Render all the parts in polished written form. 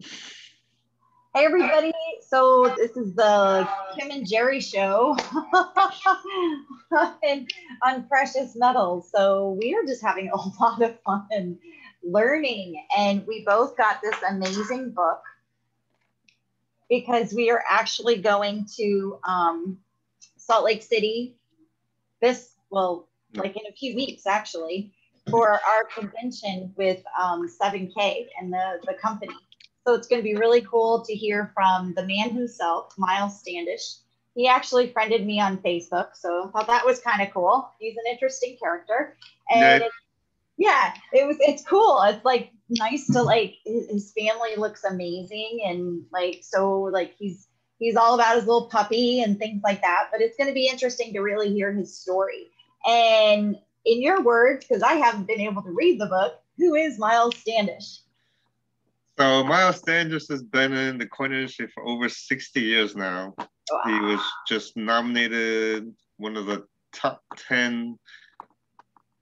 Hey everybody, so this is the Kim and Jerry show and on precious metals. So we are just having a lot of fun learning, and we both got this amazing book because we are actually going to Salt Lake City like in a few weeks actually, for our convention with 7K and the company. So it's going to be really cool to hear from the man himself, Miles Standish. He actually friended me on Facebook, so I thought that was kind of cool. He's an interesting character, Yeah, and yeah, it's cool. It's like nice to like his family looks amazing, and like so like he's all about his little puppy and things like that. But it's going to be interesting to really hear his story. And in your words, because I haven't been able to read the book, who is Miles Standish? so Miles Standish has been in the coin industry for over 60 years now. He was just nominated one of the top 10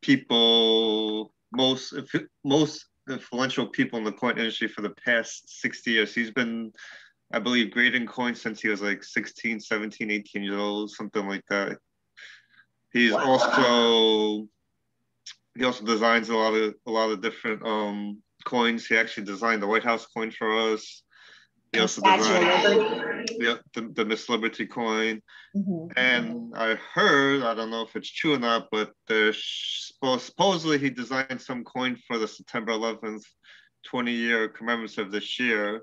people, most influential people in the coin industry for the past 60 years. He's been, I believe, grading coins since he was like 16, 17, 18 years old, something like that. He's also he also designs a lot of different coins. He actually designed the White House coin for us. He also designed the Miss Liberty coin. Mm-hmm. And I heard, I don't know if it's true or not, but supposedly he designed some coin for the September 11th 20-year commemorative this year.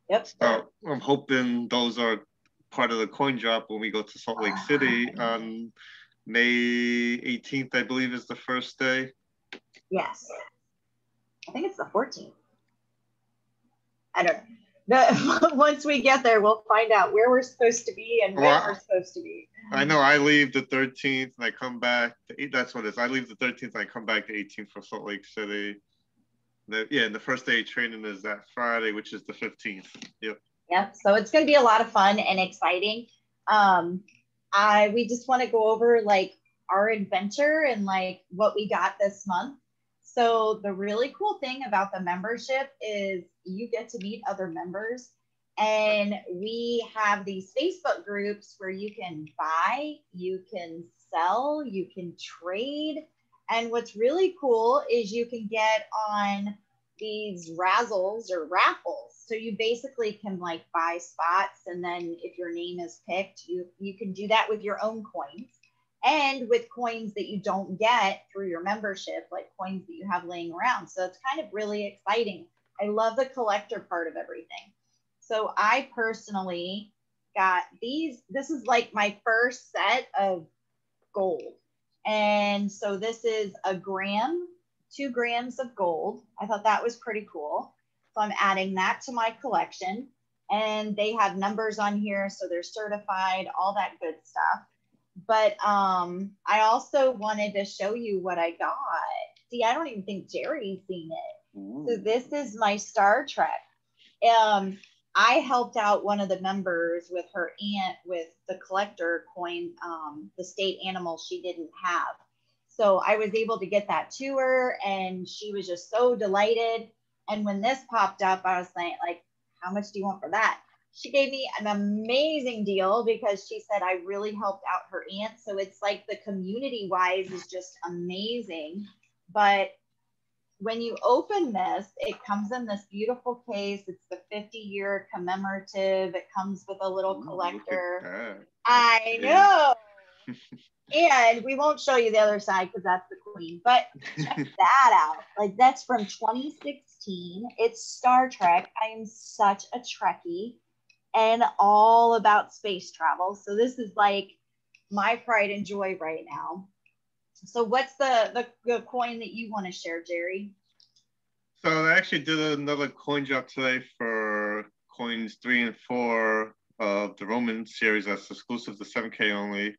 Yep. So I'm hoping those are part of the coin drop when we go to Salt Lake City on May 18th, I believe, is the first day. Yes. I think it's the 14th. I don't know. Once we get there, we'll find out where we're supposed to be and when we're supposed to be. I know I leave the 13th and I come back. That's what it is. I leave the 13th and I come back the 18th for Salt Lake City. And the first day of training is that Friday, which is the 15th. Yep. Yep. So it's going to be a lot of fun and exciting. We just want to go over like our adventure and like what we got this month. So the really cool thing about the membership is you get to meet other members, and we have these Facebook groups where you can buy, you can sell, you can trade. And what's really cool is you can get on these razzles or raffles. So you basically can like buy spots, and then if your name is picked, you can do that with your own coins and with coins that you don't get through your membership, like coins that you have laying around. So it's kind of really exciting. I love the collector part of everything. So I personally got these. This is like my first set of gold. And so this is a gram, 2 grams of gold. I thought that was pretty cool. So I'm adding that to my collection. And they have numbers on here, so they're certified, all that good stuff. But I also wanted to show you what I got. See, I don't even think Jerry's seen it. Ooh. So this is my Star Trek. I helped out one of the members with her aunt with the collector coin, the state animal she didn't have. So I was able to get that to her, and she was just so delighted. And when this popped up, I was saying, like, how much do you want for that? She gave me an amazing deal because she said I really helped out her aunt. So it's like the community wise is just amazing. But when you open this, it comes in this beautiful case. It's the 50-year commemorative. It comes with a little collector. I know. And we won't show you the other side because that's the queen. But check that out. Like, that's from 2016. It's Star Trek. I am such a Trekkie and all about space travel. So this is like my pride and joy right now. So what's the coin that you want to share, Jerry? So I actually did another coin drop today for coins 3 and 4 of the Roman series that's exclusive to 7K only.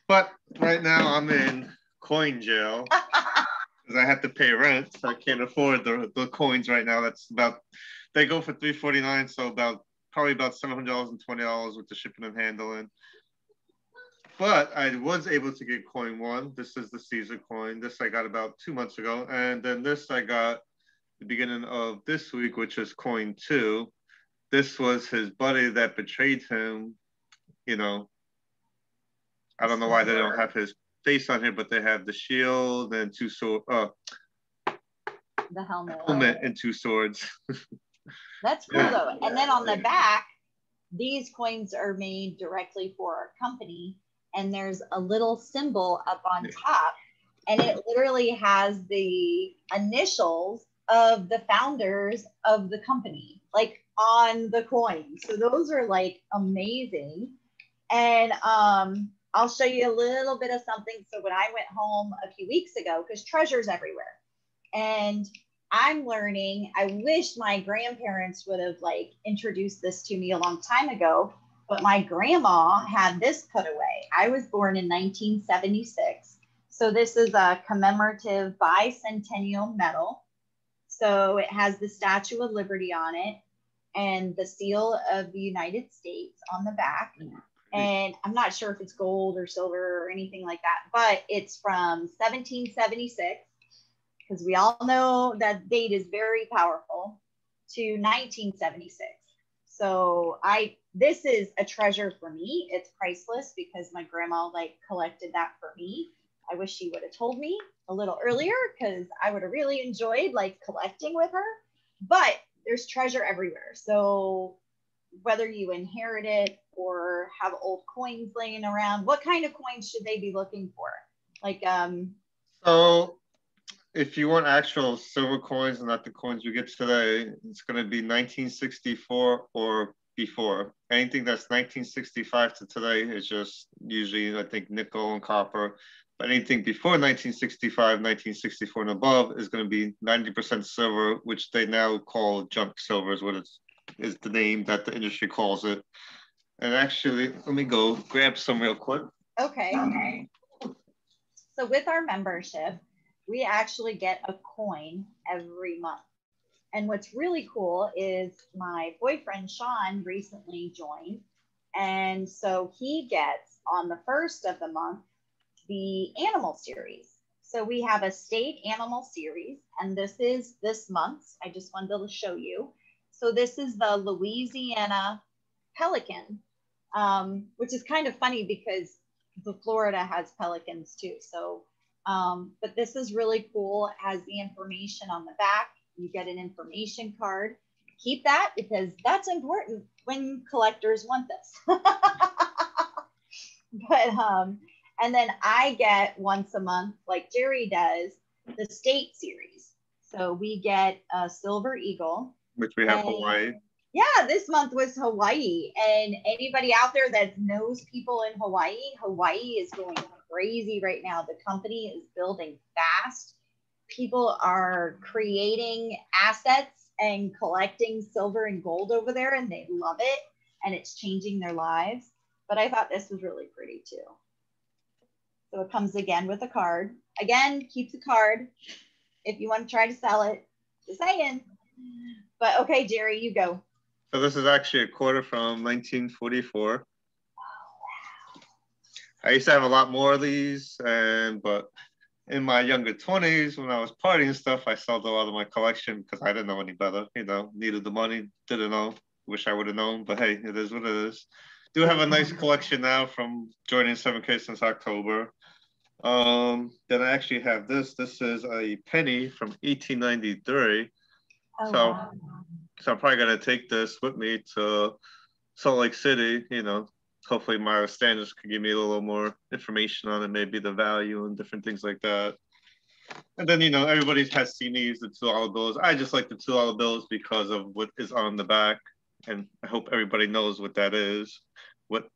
But right now I'm in coin jail because I have to pay rent. So I can't afford the coins right now. They go for $349, so probably about $720 with the shipping and handling. But I was able to get coin 1. This is the Caesar coin. This I got about 2 months ago. And then this I got the beginning of this week, which is coin 2. This was his buddy that betrayed him. You know, I don't know why they don't have his face on here, but they have the shield and two swords. The helmet. And 2 swords. That's cool though. And then on the back, these coins are made directly for our company, and there's a little symbol up on top, and it literally has the initials of the founders of the company, like on the coin. So those are like amazing. And I'll show you a little bit of something. So when I went home a few weeks ago, because treasure's everywhere, and I'm learning, I wish my grandparents would have like introduced this to me a long time ago, but my grandma had this put away. I was born in 1976. So this is a commemorative bicentennial medal. So it has the Statue of Liberty on it and the seal of the United States on the back. And I'm not sure if it's gold or silver or anything like that, but it's from 1776. Because we all know that date is very powerful, to 1976. So this is a treasure for me. It's priceless because my grandma like collected that for me. I wish she would have told me a little earlier because I would have really enjoyed like collecting with her. But there's treasure everywhere. So whether you inherit it or have old coins laying around, what kind of coins should they be looking for? Like So if you want actual silver coins and not the coins you get today, it's going to be 1964 or before. Anything that's 1965 to today is just usually, I think, nickel and copper. But anything before 1965, 1964 and above is going to be 90% silver, which they now call junk silver is what is the name that the industry calls it. And actually, let me go grab some real quick. Okay. So with our membership, we actually get a coin every month. And what's really cool is my boyfriend, Sean, recently joined. And so he gets on the first of the month, the animal series. So we have a state animal series, and this is this month's. I just wanted to show you. So this is the Louisiana pelican, which is kind of funny because the Florida has pelicans too. So but this is really cool. It has the information on the back. You get an information card. Keep that because that's important when collectors want this. But and then I get once a month, like Jerry does, the state series. So we get a Silver Eagle, which we have Hawaii. Yeah, this month was Hawaii. And anybody out there that knows people in Hawaii, Hawaii is going crazy right now. The company is building fast. People are creating assets and collecting silver and gold over there, and they love it, and it's changing their lives. But I thought this was really pretty too. So it comes again with a card. Again, keep the card if you want to try to sell it. Just saying. But okay, Jerry, you go. So this is actually a quarter from 1944. Oh, wow. I used to have a lot more of these, but in my younger 20s, when I was partying and stuff, I sold a lot of my collection because I didn't know any better. You know, needed the money, didn't know. Wish I would have known, but hey, it is what it is. Do have a nice collection now from joining 7K since October. Then I actually have this. This is a penny from 1893. Oh, so. Wow. So I'm probably going to take this with me to Salt Lake City, you know, hopefully my standards could give me a little more information on it, maybe the value and different things like that. And then, you know, everybody has seen these, the $2 bills. I just like the $2 bills because of what is on the back. And I hope everybody knows what that is. What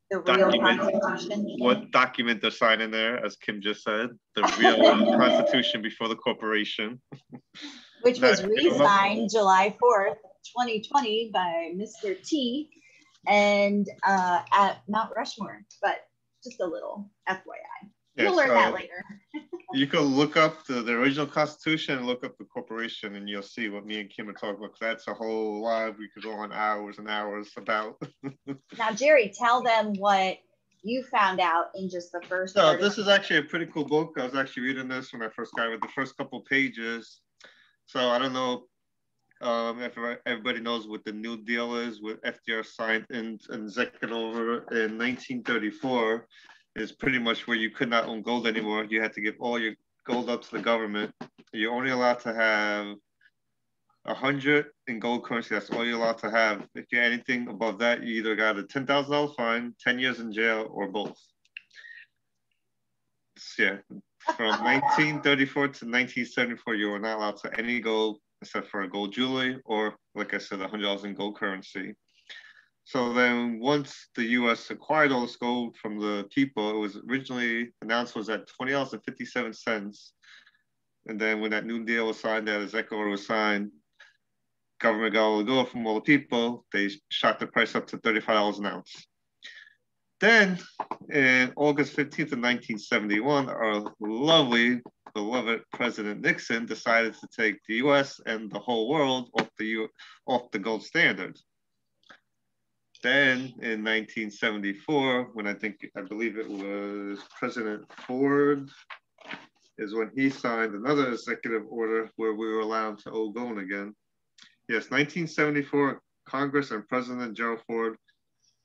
document they're signing there, as Kim just said, the real Constitution before the corporation. Which was re-signed July 4th, 2020 by Mr. T and at Mount Rushmore, but just a little FYI. You'll learn that later. You can look up the original Constitution and look up the corporation, and you'll see what me and Kim are talking about. That's a whole live we could go on hours and hours about. Now, Jerry, tell them what you found out in just the first. So this is actually a pretty cool book. I was actually reading this when I first got it, the first couple pages. So I don't know everybody knows what the New Deal is, what FDR signed and executive over in 1934, is pretty much where you could not own gold anymore. You had to give all your gold up to the government. You're only allowed to have 100 in gold currency. That's all you're allowed to have. If you're anything above that, you either got a $10,000 fine, 10 years in jail, or both. So, yeah, from 1934 to 1974, you were not allowed to any gold except for a gold jewelry or, like I said, $100 in gold currency. So then once the U.S. acquired all this gold from the people, it was originally announced was at $20.57. And then when that New Deal was signed, that executive order was signed, government got all the gold from all the people, they shot the price up to $35 an ounce. Then, in August 15th of 1971, our lovely, beloved President Nixon decided to take the U.S. and the whole world off the gold standard. Then, in 1974, when I believe it was President Ford, is when he signed another executive order where we were allowed to own gold again. Yes, 1974, Congress and President Gerald Ford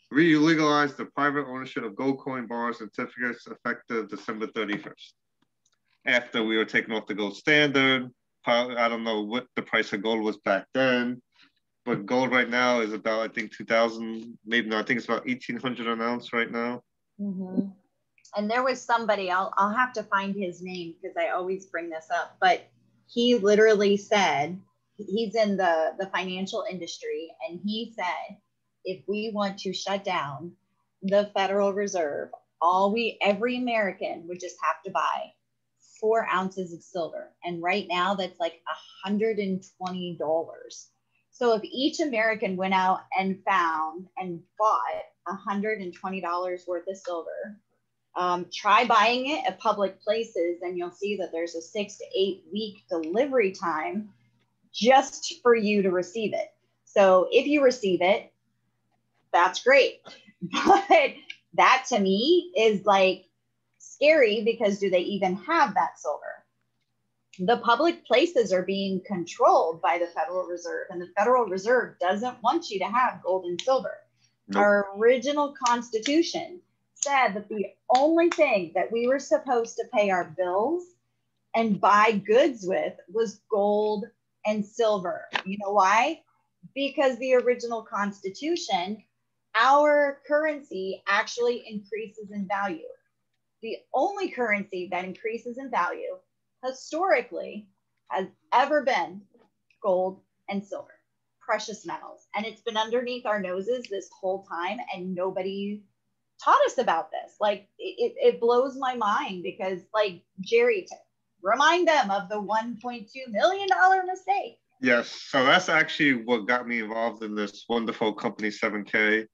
re-legalized the private ownership of gold coin bars and certificates effective December 31st. After we were taken off the gold standard, I don't know what the price of gold was back then, but gold right now is about, I think, 2,000, maybe no, I think it's about 1,800 an ounce right now. Mm-hmm. And there was somebody, I'll have to find his name because I always bring this up, but he literally said, he's in the financial industry, and he said, if we want to shut down the Federal Reserve, every American would just have to buy 4 ounces of silver. And right now that's like $120. So if each American went out and found and bought $120 worth of silver, try buying it at public places, and you'll see that there's a 6 to 8 week delivery time just for you to receive it. So if you receive it, that's great. But that to me is like scary, because do they even have that silver? The public places are being controlled by the Federal Reserve, and the Federal Reserve doesn't want you to have gold and silver. Nope. Our original Constitution said that the only thing that we were supposed to pay our bills and buy goods with was gold and silver. You know why? Because the original Constitution, our currency actually increases in value. The only currency that increases in value historically has ever been gold and silver, precious metals. And it's been underneath our noses this whole time, and nobody taught us about this. Like, it blows my mind, because, like, Jerry, remind them of the $1.2 million mistake. Yes, so that's actually what got me involved in this wonderful company, 7K.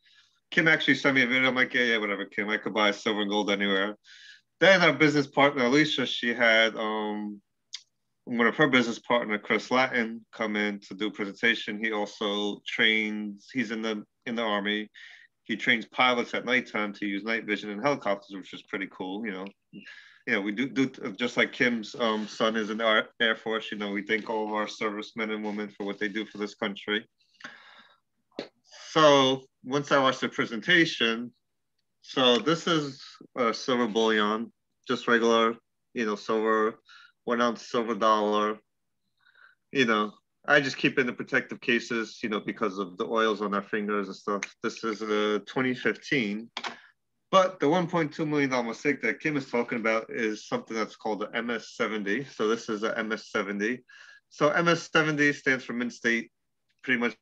Kim actually sent me a video. I'm like, yeah, whatever, Kim. I could buy silver and gold anywhere. Then our business partner, Alicia, she had one of her business partner, Chris Latin, come in to do a presentation. He also trains, he's in the Army. He trains pilots at nighttime to use night vision in helicopters, which is pretty cool, you know. We do just like Kim's son is in the Air Force. You know, we thank all of our servicemen and women for what they do for this country. So once I watched the presentation, so this is a silver bullion, just regular, silver, 1 ounce silver dollar. I just keep it in the protective cases, because of the oils on our fingers and stuff. This is a 2015. But the $1.2 million mistake that Kim is talking about is something that's called the MS-70. So this is a MS-70. So MS-70 stands for mint state. Pretty much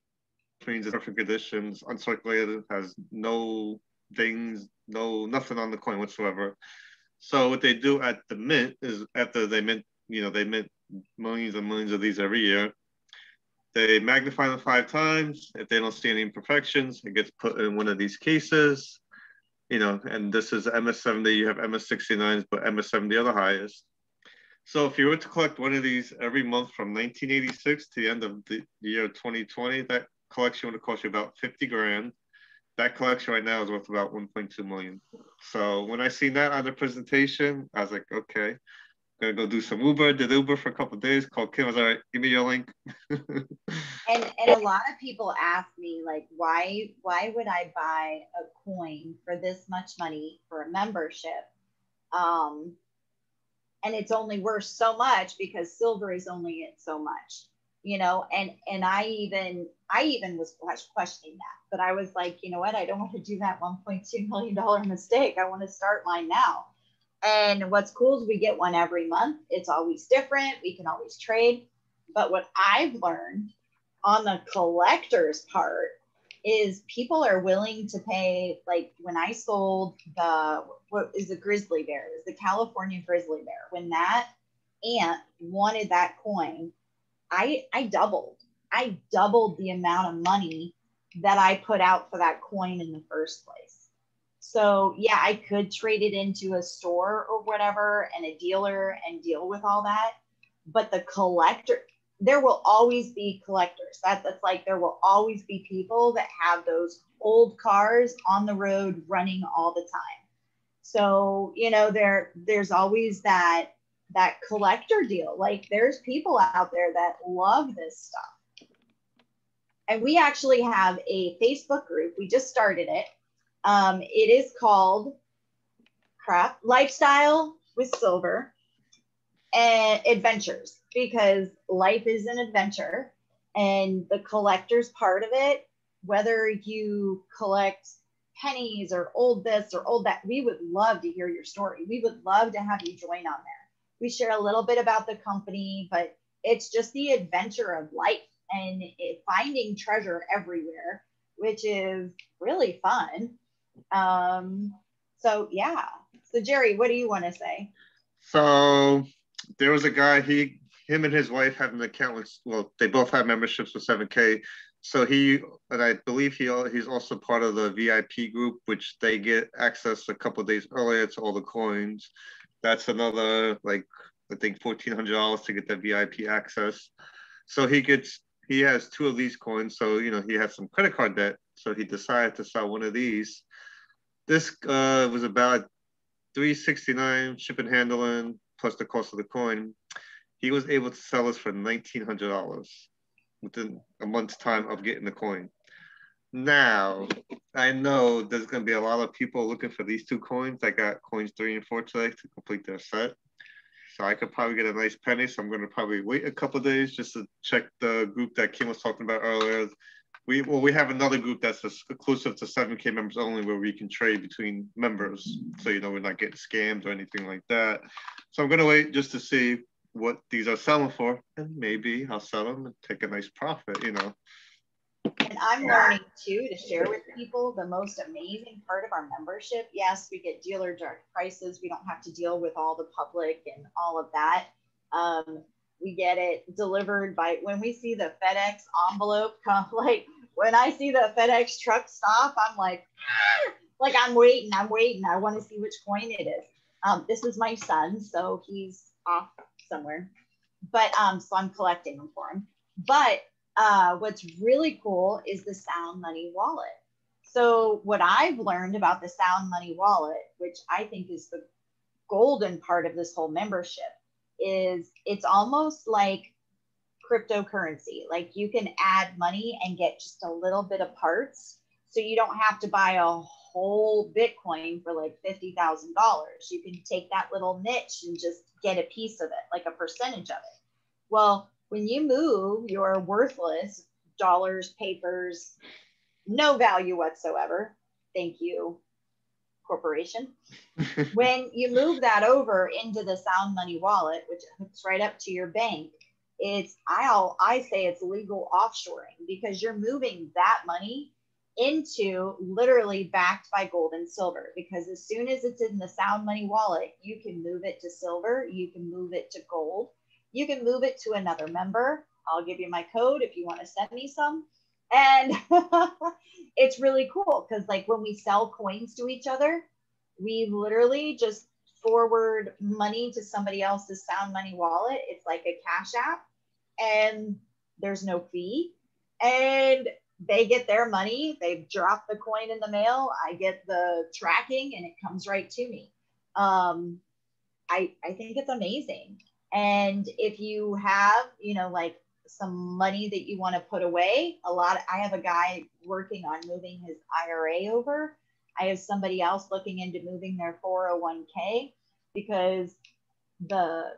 means it's perfect conditions, uncirculated, has no dings, nothing on the coin whatsoever. So what they do at the mint is, after they mint, they mint millions and millions of these every year. They magnify them 5 times. If they don't see any imperfections, it gets put in one of these cases. And this is MS-70, you have MS-69s, but MS-70 are the highest. So if you were to collect one of these every month from 1986 to the end of the year 2020, that collection would cost you about 50 grand. That collection right now is worth about 1.2 million. So when I seen that on the presentation, I was like, okay. gonna go do some Uber. Did Uber for a couple of days. Called Kim. I was all right. Give me your link. And a lot of people ask me like, why would I buy a coin for this much money for a membership? Um, and it's only worth so much because silver is only at so much, you know. And I even was questioning that, but I was like, you know what, I don't want to do that $1.2 million mistake. I want to start mine now. And what's cool is we get one every month. It's always different, we can always trade. But what I've learned on the collector's part is people are willing to pay. Like when I sold what is the grizzly bear, is the California grizzly bear, when that aunt wanted that coin, I doubled the amount of money that I put out for that coin in the first place. So yeah, I could trade it into a store or whatever and a dealer and deal with all that. But the collector, there will always be collectors. That's like, there will always be people that have those old cars on the road running all the time. So, you know, there's always that collector deal. Like there's people out there that love this stuff. And we actually have a Facebook group. We just started it. It is called Lifestyle with Silver and Adventures, because life is an adventure. And the collector's part of it, whether you collect pennies or old this or old that, we would love to hear your story. We would love to have you join on there. We share a little bit about the company, but it's just the adventure of life and finding treasure everywhere, which is really fun. So yeah. So Jerry, what do you want to say? So there was a guy, him and his wife have an account with, well, they both have memberships with 7K. So and I believe he's also part of the VIP group, which they get access a couple of days earlier to all the coins. That's another, like, I think $1,400 to get the VIP access. So he has two of these coins. So, you know, he has some credit card debt. So he decided to sell one of these. This was about $369 shipping and handling plus the cost of the coin. He was able to sell us for $1,900 within a month's time of getting the coin. Now, I know there's going to be a lot of people looking for these two coins. I got coins 3 and 4 today to complete their set. So I could probably get a nice penny. So I'm going to probably wait a couple of days just to check the group that Kim was talking about earlier. We have another group that's exclusive to 7K members only, where we can trade between members. So, you know, we're not getting scammed or anything like that. So I'm going to wait just to see what these are selling for, and maybe I'll sell them and take a nice profit, you know. And I'm learning too to share with people the most amazing part of our membership. Yes, we get dealer direct prices. We don't have to deal with all the public and all of that. We get it delivered by, when we see the FedEx envelope come, like when I see the FedEx truck stop, I'm like I'm waiting. I want to see which coin it is. This is my son, so he's off somewhere, but so I'm collecting them for him. But what's really cool is the Sound Money wallet. So what I've learned about the Sound Money wallet, which I think is the golden part of this whole membership, is it's almost like cryptocurrency. Like you can add money and get just a little bit of parts. So you don't have to buy a whole Bitcoin for like $50,000. You can take that little niche and just get a piece of it, like a percentage of it. Well, when you move your worthless dollars, papers, no value whatsoever, thank you, corporation. When you move that over into the Sound Money wallet, which hooks right up to your bank, I say it's legal offshoring, because you're moving that money into literally backed by gold and silver. Because as soon as it's in the Sound Money wallet, you can move it to silver, you can move it to gold, you can move it to another member. I'll give you my code if you want to send me some. And it's really cool because, like, when we sell coins to each other, we literally just forward money to somebody else's Sound Money wallet. It's like a Cash App, and there's no fee. And they get their money. They drop the coin in the mail. I get the tracking, and it comes right to me. I think it's amazing. And if you have, you know, like some money that you want to put away, I have a guy working on moving his IRA over. I have somebody else looking into moving their 401k, because the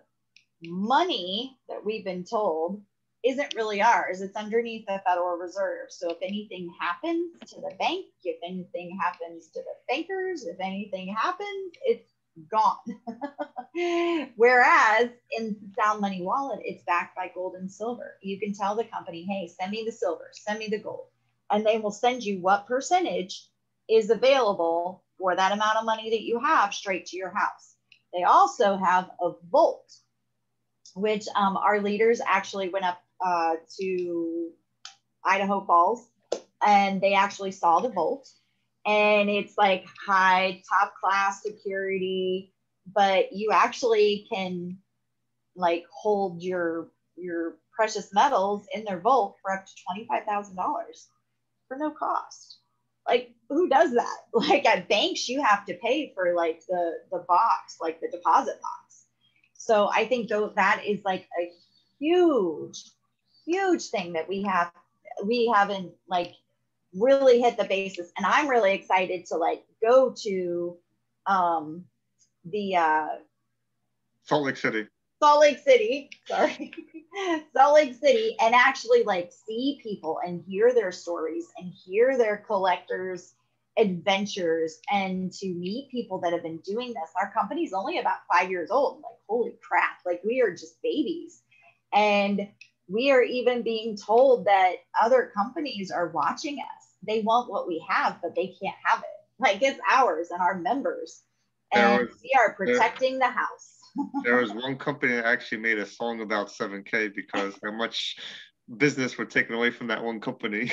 money that we've been told isn't really ours. It's underneath the Federal Reserve. So if anything happens to the bank, if anything happens to the bankers, if anything happens, it's gone. Whereas in Sound Money Wallet, it's backed by gold and silver. You can tell the company, hey, send me the silver, send me the gold. And they will send you what percentage is available for that amount of money that you have straight to your house. They also have a vault, which our leaders actually went up to Idaho Falls, and they actually saw the vault. And it's like high, top class security, but you actually can like hold your precious metals in their vault for up to $25,000 for no cost. Like, who does that? Like at banks, you have to pay for like the box, like the deposit box. So I think that is like a huge thing that we haven't like really hit the basis. And I'm really excited to like go to the Salt Lake City, sorry, Salt Lake City, and actually like see people and hear their stories and hear their collectors' adventures, and to meet people that have been doing this. Our company's only about 5 years old. Like, holy crap, like we are just babies. And we are even being told that other companies are watching us. They want what we have, but they can't have it. Like, it's ours and our members. And we are protecting the house. There was one company that actually made a song about 7K because how much business were taken away from that one company.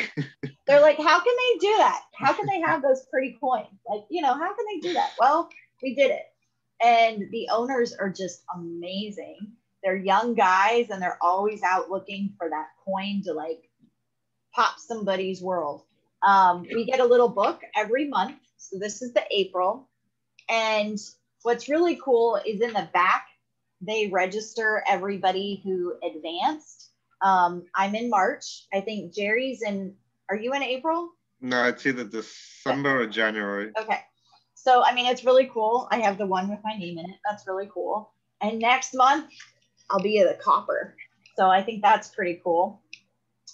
They're like, how can they do that? How can they have those pretty coins? Like, you know, how can they do that? Well, we did it. And the owners are just amazing. They're young guys, and they're always out looking for that coin to like pop somebody's world. We get a little book every month. So this is the April. And what's really cool is in the back, they register everybody who advanced. I'm in March. I think Jerry's in, are you in April? No, it's either December or January. Okay. So, I mean, it's really cool. I have the one with my name in it. That's really cool. And next month, I'll be at the copper. So I think that's pretty cool.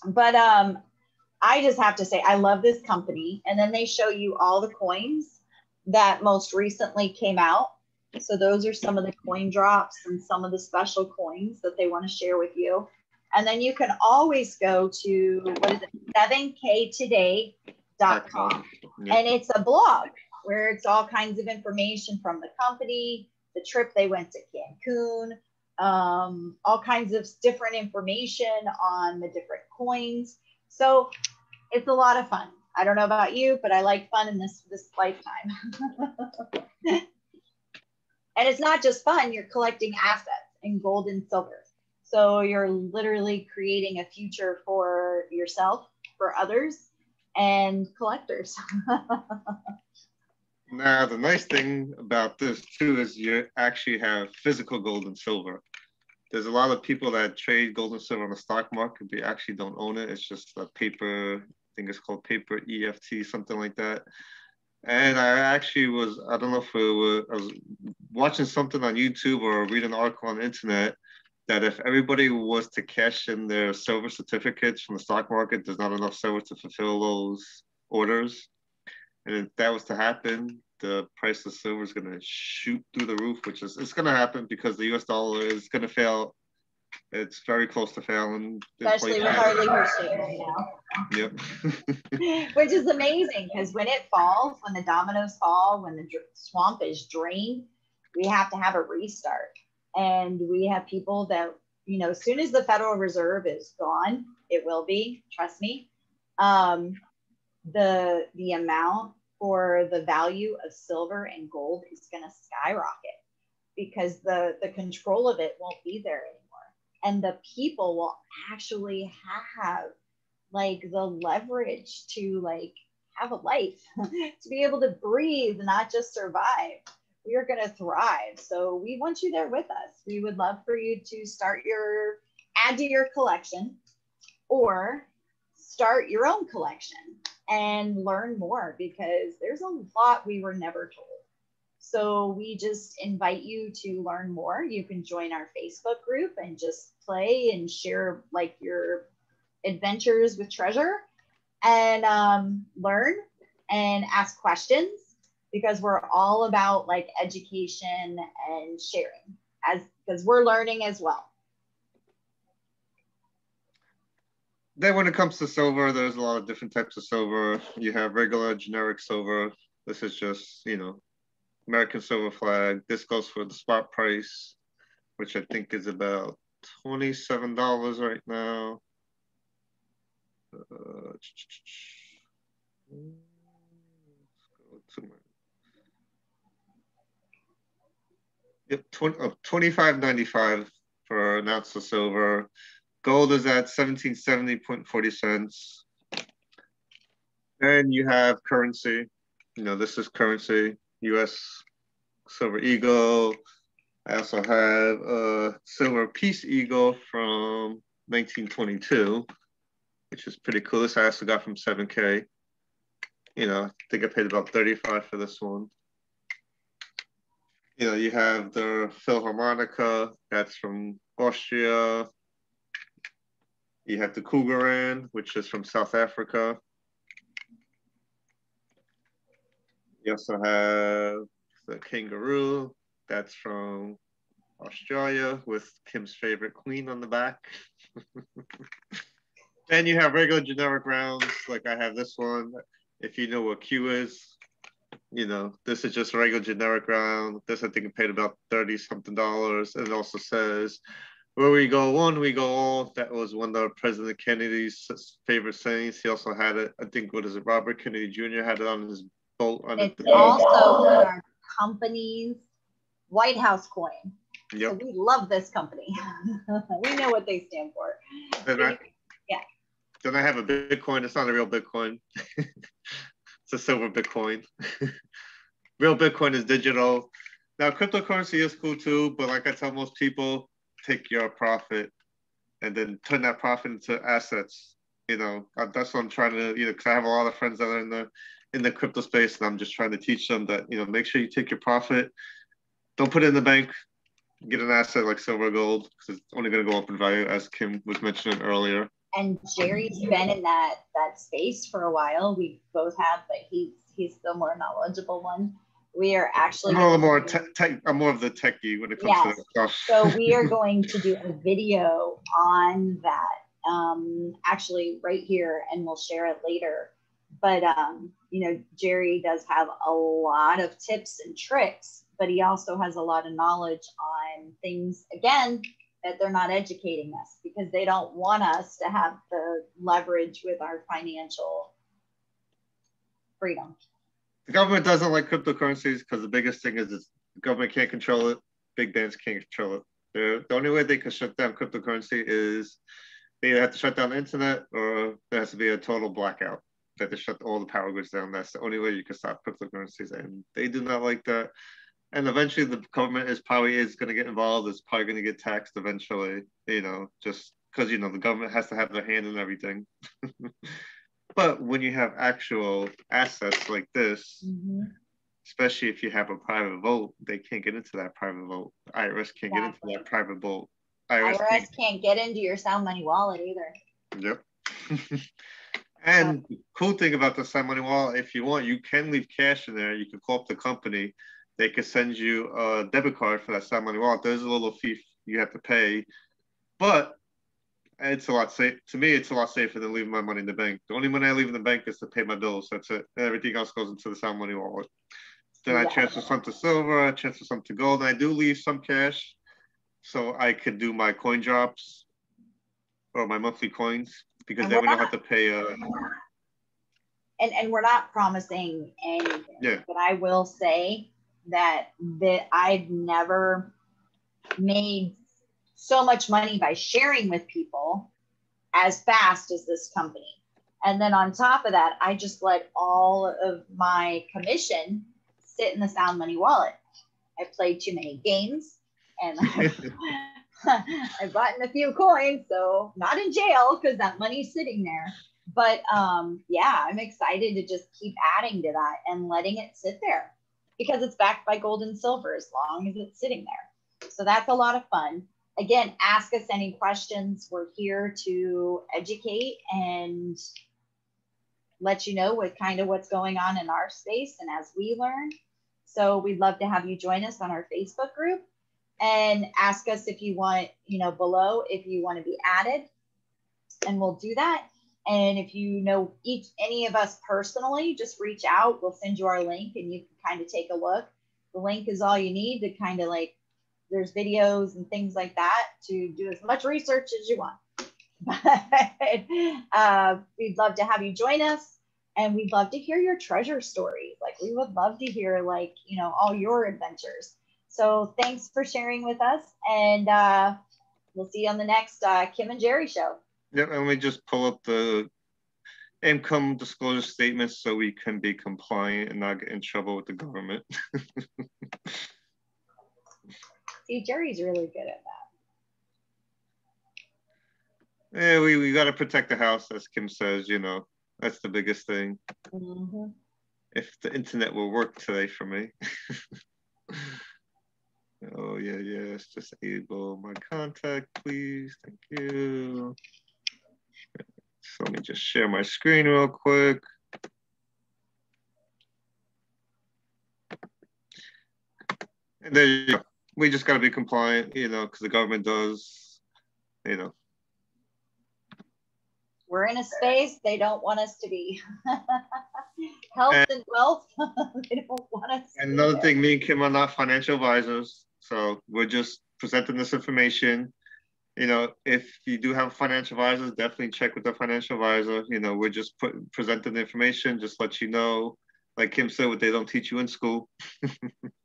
But I just have to say, I love this company. And then they show you all the coins that most recently came out. So those are some of the coin drops and some of the special coins that they want to share with you. And then you can always go to, what is it, 7ktoday.com. Yep. And it's a blog where it's all kinds of information from the company, the trip they went to Cancun, all kinds of different information on the different coins. So it's a lot of fun. I don't know about you, but I like fun in this lifetime. And it's not just fun, you're collecting assets in gold and silver. So you're literally creating a future for yourself, for others, and collectors. Now, the nice thing about this too is you actually have physical gold and silver. There's a lot of people that trade gold and silver on the stock market, but actually don't own it. It's just a paper, I think it's called paper EFT, something like that. And I actually was, I don't know if I was watching something on YouTube or reading an article on the internet that if everybody was to cash in their silver certificates from the stock market, there's not enough silver to fulfill those orders. And if that was to happen, the price of silver is going to shoot through the roof, which is, it's going to happen because the US dollar is going to fail. It's very close to failing. Especially with our leadership right now. Yep. Which is amazing, because when it falls, when the dominoes fall, when the swamp is drained, we have to have a restart. And we have people that, you know, as soon as the Federal Reserve is gone, it will be, trust me, the amount for the value of silver and gold is going to skyrocket, because the control of it won't be there anymore. And the people will actually have like the leverage to like have a life, to be able to breathe, not just survive. we are going to thrive. So we want you there with us. We would love for you to add to your collection, or start your own collection and learn more, because there's a lot we were never told. So we just invite you to learn more. You can join our Facebook group and just play and share like your adventures with treasure, and learn and ask questions, because we're all about like education and sharing, as because we're learning as well. Then when it comes to silver, there's a lot of different types of silver. You have regular generic silver. This is just, you know, American silver flag. This goes for the spot price, which I think is about $27 right now. Yep, $25.95 for an ounce of silver. Gold is at 1770.40 cents. And you have currency. You know, this is currency. US Silver Eagle. I also have a Silver Peace Eagle from 1922, which is pretty cool. This I also got from 7K. You know, I think I paid about $35 for this one. You know, you have the Philharmonica, that's from Austria. You have the Cougaran, which is from South Africa. You also have the Kangaroo, that's from Australia, with Kim's favorite queen on the back. Then you have regular generic rounds, like I have this one. If you know what Q is, you know, this is just a regular generic round. This I think I paid about $30-something. And it also says, where we go one, we go all. That was one of President Kennedy's favorite sayings. He also had it, I think, what is it, Robert Kennedy Jr. had it on his boat. It's also our company's White House coin. Yep. So we love this company. We know what they stand for. Then I have a Bitcoin. It's not a real Bitcoin. It's a silver Bitcoin. Real Bitcoin is digital. Now, cryptocurrency is cool too, but like I tell most people, take your profit and then turn that profit into assets. You know, that's what I'm trying to, you know, because I have a lot of friends that are in the crypto space, and I'm just trying to teach them that, you know, make sure you take your profit. Don't put it in the bank. Get an asset like silver or gold, because it's only going to go up in value, as Kim was mentioning earlier. And Jerry's been in that space for a while. We both have, but he's the more knowledgeable one. We are actually I'm more of the techie when it comes to that stuff. So we are going to do a video on that, actually right here, and we'll share it later. But you know, Jerry does have a lot of tips and tricks, but he also has a lot of knowledge on things, again, that they're not educating us, because they don't want us to have the leverage with our financial freedom. The government doesn't like cryptocurrencies because the biggest thing is the government can't control it. Big banks can't control it. The only way they can shut down cryptocurrency is they either have to shut down the internet, or there has to be a total blackout. That they shut all the power grids down. That's the only way you can stop cryptocurrencies, and they do not like that. And eventually the government is going to get involved. It's probably going to get taxed eventually, you know, just because, you know, the government has to have their hand in everything. But when you have actual assets like this, especially if you have a private vault, they can't get into that private vault. IRS can't get into that private vault. IRS can't get into your Sound Money wallet either. Yep. And the cool thing about the Sound Money wallet, if you want, you can leave cash in there. You can call up the company. They could send you a debit card for that Sound Money wallet. There's a little fee you have to pay, but it's a lot safe. To me, it's a lot safer than leaving my money in the bank. The only money I leave in the bank is to pay my bills. That's it. Everything else goes into the Sound Money wallet. Then I transfer some to silver, I transfer some to gold, and I do leave some cash so I could do my coin drops or my monthly coins, because then we don't have to pay. And we're not promising anything. Yeah. But I will say that I've never made so much money by sharing with people as fast as this company. And then on top of that, I just let all of my commission sit in the Sound Money wallet. I played too many games, and I bought in a few coins, so not in jail because that money's sitting there. But yeah, I'm excited to just keep adding to that and letting it sit there because it's backed by gold and silver as long as it's sitting there. So that's a lot of fun. Again, ask us any questions. We're here to educate and let you know what kind of what's going on in our space and as we learn. So we'd love to have you join us on our Facebook group and ask us if you want, below if you want to be added, and we'll do that. And if you know any of us personally, just reach out. We'll send you our link and you can kind of take a look. The link is all you need to kind of there's videos and things like that to do as much research as you want. But we'd love to have you join us, and we'd love to hear your treasure stories. We would love to hear all your adventures. So thanks for sharing with us, and we'll see you on the next Kim and Jerry show. Yep, and we just pull up the income disclosure statements so we can be compliant and not get in trouble with the government. See, Jerry's really good at that. Yeah, we got to protect the house, as Kim says, that's the biggest thing. Mm-hmm. If the internet will work today for me. Oh, yeah, yes, disable my contact, please. Thank you. So let me just share my screen real quick. And there you go. We just got to be compliant, because the government does, We're in a space they don't want us to be. Health and wealth, they don't want us to be. Another thing, me and Kim are not financial advisors, so we're just presenting this information. If you do have financial advisors, definitely check with the financial advisor. We're just presenting the information, just let you know, like Kim said, what they don't teach you in school.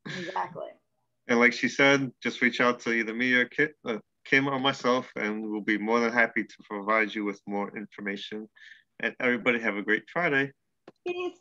Exactly. And like she said, just reach out to either me or Kim or myself, and we'll be more than happy to provide you with more information. And everybody have a great Friday. Peace.